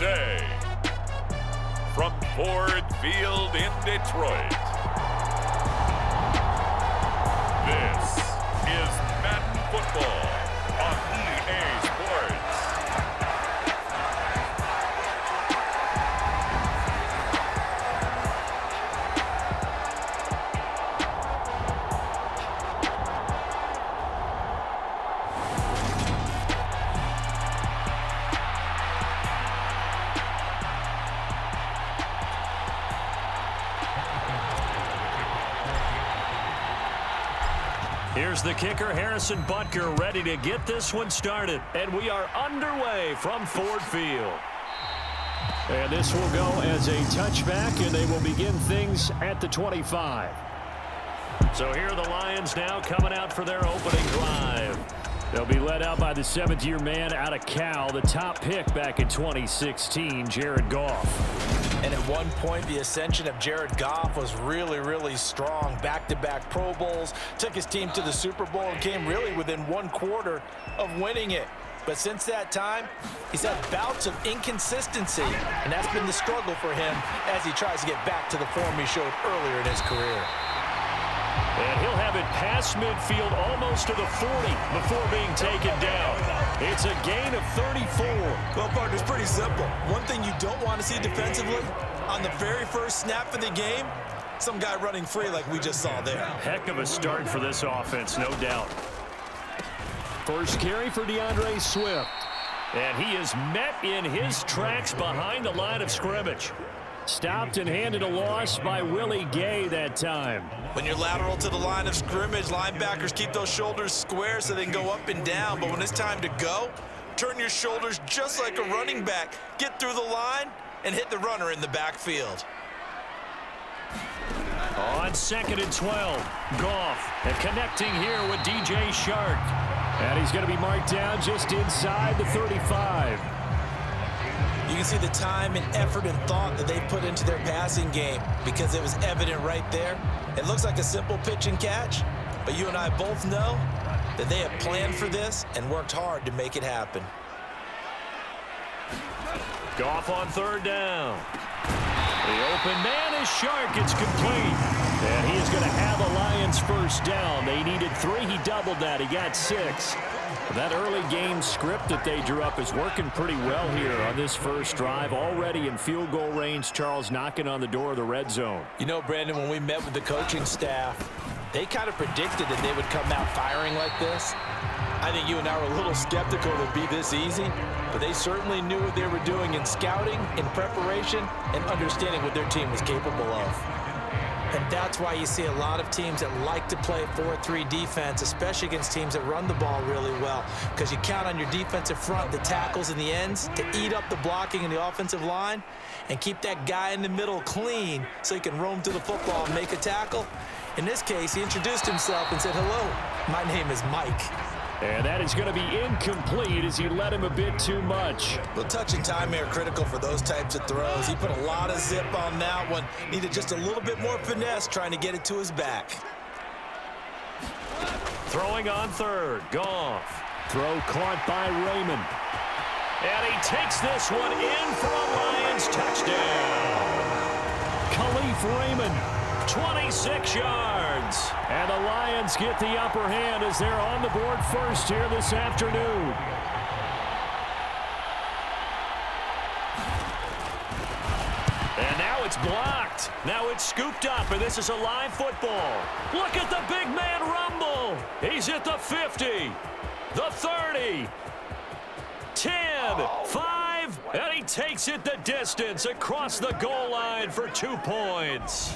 today, from Ford Field in Detroit, this is Madden Football on EA Sports. Here's the kicker, Harrison Butker, ready to get this one started. And we are underway from Ford Field. And this will go as a touchback, and they will begin things at the 25. So here are the Lions now coming out for their opening drive. They'll be led out by the seventh-year man out of Cal, the top pick back in 2016, Jared Goff. And at one point, the ascension of Jared Goff was really strong. Back-to-back Pro Bowls, took his team to the Super Bowl, and came really within one quarter of winning it. But since that time, he's had bouts of inconsistency, and that's been the struggle for him as he tries to get back to the form he showed earlier in his career. And he'll have it past midfield almost to the 40 before being taken down. It's a gain of 34. Well, partner, it's pretty simple. One thing you don't want to see defensively, on the very first snap of the game, some guy running free like we just saw there. Heck of a start for this offense, no doubt. First carry for DeAndre Swift. And he is met in his tracks behind the line of scrimmage. Stopped and handed a loss by Willie Gay that time. When you're lateral to the line of scrimmage, linebackers keep those shoulders square so they can go up and down. But when it's time to go, turn your shoulders just like a running back. Get through the line and hit the runner in the backfield. On 2nd and 12, Goff and connecting here with DJ Shark. And he's going to be marked down just inside the 35. You can see the time and effort and thought that they put into their passing game because it was evident right there. It looks like a simple pitch and catch, but you and I both know that they have planned for this and worked hard to make it happen. Goff on 3rd down. The open man is Shark. It's complete. And he is going to have a Lions first down. They needed 3. He doubled that. He got 6. That early game script that they drew up is working pretty well here on this first drive. Already in field goal range, Charles knocking on the door of the red zone. You know, Brandon, when we met with the coaching staff, they kind of predicted that they would come out firing like this. I think you and I were a little skeptical it would be this easy, but they certainly knew what they were doing in scouting, in preparation, and understanding what their team was capable of. And that's why you see a lot of teams that like to play 4-3 defense, especially against teams that run the ball really well, because you count on your defensive front, the tackles and the ends, to eat up the blocking in the offensive line and keep that guy in the middle clean so he can roam to the football and make a tackle. In this case, he introduced himself and said, "Hello, my name is Mike." And that is going to be incomplete as he led him a bit too much. Well, touch and time are critical for those types of throws. He put a lot of zip on that one. Needed just a little bit more finesse trying to get it to his back. Throwing on 3rd, Goff. Throw caught by Raymond. And he takes this one in for a Lions touchdown. Khalif Raymond, 26 yards. And the Lions get the upper hand as they're on the board first here this afternoon. And now it's blocked. Now it's scooped up, and this is a live football. Look at the big man rumble. He's at the 50, the 30, 10, 5, and he takes it the distance across the goal line for 2 points.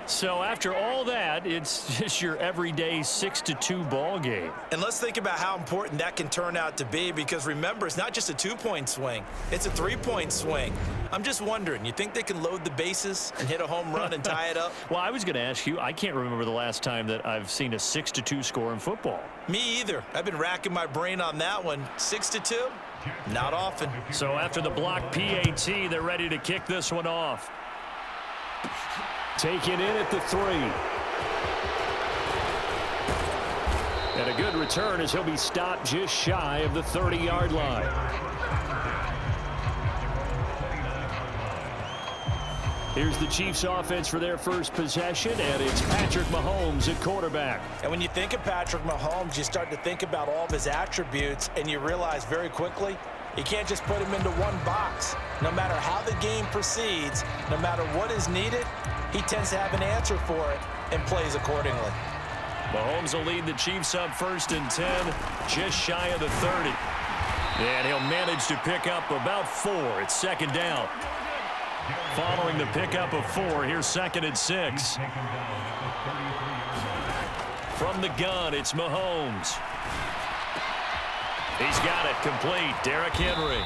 So after all that, it's just your everyday 6-2 ball game. And let's think about how important that can turn out to be, because remember, it's not just a 2-point swing. It's a 3-point swing. I'm just wondering, you think they can load the bases and hit a home run and tie it up? Well, I was going to ask you, I can't remember the last time that I've seen a 6-2 score in football. Me either. I've been racking my brain on that one. 6-2? Not often. So after the block PAT, they're ready to kick this one off. Taken in at the 3. And a good return as he'll be stopped just shy of the 30-yard line. Here's the Chiefs offense for their first possession, and it's Patrick Mahomes at quarterback. And when you think of Patrick Mahomes, you start to think about all of his attributes, and you realize very quickly, you can't just put him into one box. No matter how the game proceeds, no matter what is needed, he tends to have an answer for it and plays accordingly. Mahomes will lead the Chiefs up 1st and 10, just shy of the 30. And he'll manage to pick up about 4. It's 2nd down. Following the pickup of 4, here's 2nd and 6. From the gun, it's Mahomes. He's got it complete. Derrick Henry.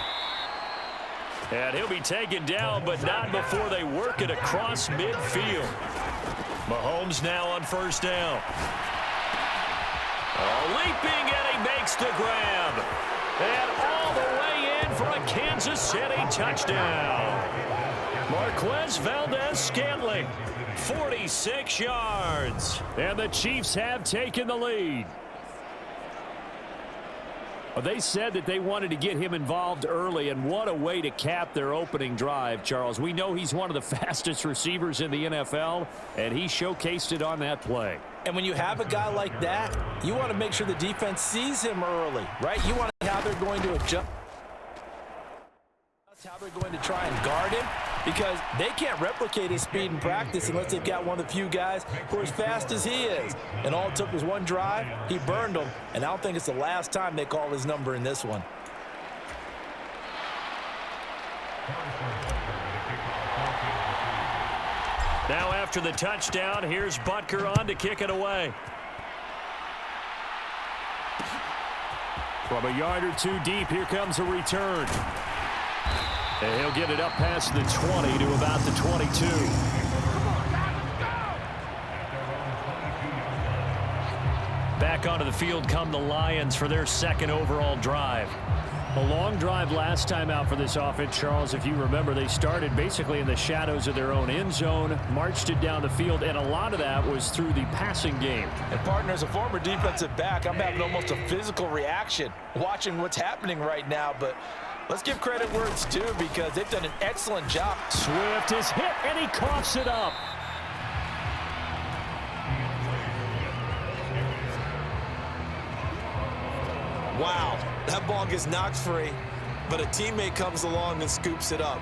And he'll be taken down, but not before they work it across midfield. Mahomes now on 1st down. Leaping, and he makes the grab. And all the way in for a Kansas City touchdown. Marquez Valdez-Scantling, 46 yards. And the Chiefs have taken the lead. Well, they said that they wanted to get him involved early, and what a way to cap their opening drive, Charles. We know he's one of the fastest receivers in the NFL, and he showcased it on that play. And when you have a guy like that, you want to make sure the defense sees him early, right? You want to know how they're going to adjust, how they're going to try and guard him, because they can't replicate his speed in practice unless they've got one of the few guys who are as fast as he is. And all it took was one drive. He burned them, and I don't think it's the last time they call his number in this one. Now after the touchdown, here's Butker on to kick it away. From a yard or two deep, here comes a return. And he'll get it up past the 20 to about the 22. Back onto the field come the Lions for their 2nd overall drive. A long drive last time out for this offense, Charles. If you remember, they started basically in the shadows of their own end zone, marched it down the field, and a lot of that was through the passing game. And, partner, as a former defensive back, I'm having almost a physical reaction watching what's happening right now, but let's give credit where it's due because they've done an excellent job. Swift is hit, and he coughs it up. Wow, that ball gets knocked free, but a teammate comes along and scoops it up.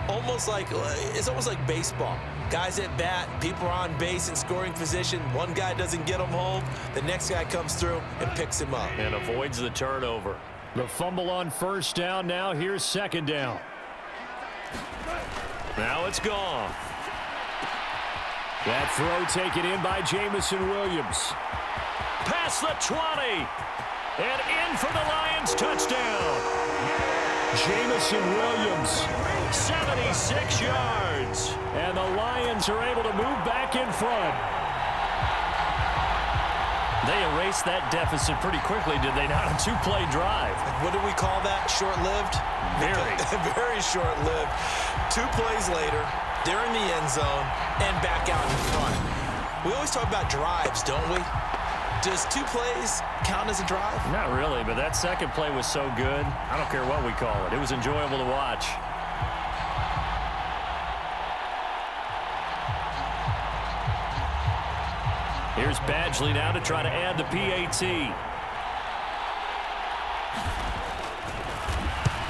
It's almost like baseball. Guys at bat, people are on base in scoring position. One guy doesn't get him home, the next guy comes through and picks him up. And avoids the turnover. The fumble on 1st down. Now here's 2nd down. Now it's gone. That throw taken in by Jamison Williams. Past the 20. And in for the Lions touchdown. Jamison Williams, 76 yards. And the Lions are able to move back in front. They erased that deficit pretty quickly, did they not? A 2-play drive. What do we call that? Short-lived? Very. Very short-lived. 2 plays later, they're in the end zone and back out in front. We always talk about drives, don't we? Does 2 plays count as a drive? Not really, but that 2nd play was so good. I don't care what we call it. It was enjoyable to watch. Here's Badgley now to try to add the PAT.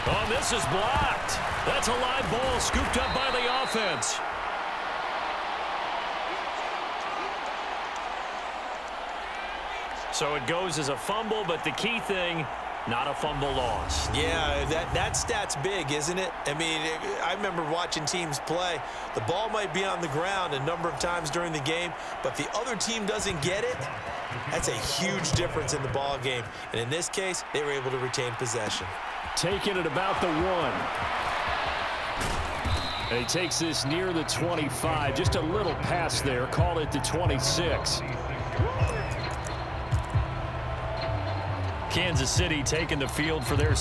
Oh, this is blocked. That's a live ball scooped up by the offense. So it goes as a fumble, but the key thing, not a fumble loss. Yeah, that stat's big, isn't it? I mean, I remember watching teams play. The ball might be on the ground a number of times during the game, but if the other team doesn't get it, that's a huge difference in the ball game. And in this case, they were able to retain possession. Taking it about the 1. And he takes this near the 25. Just a little pass there. Call it the 26. Kansas City taking the field for their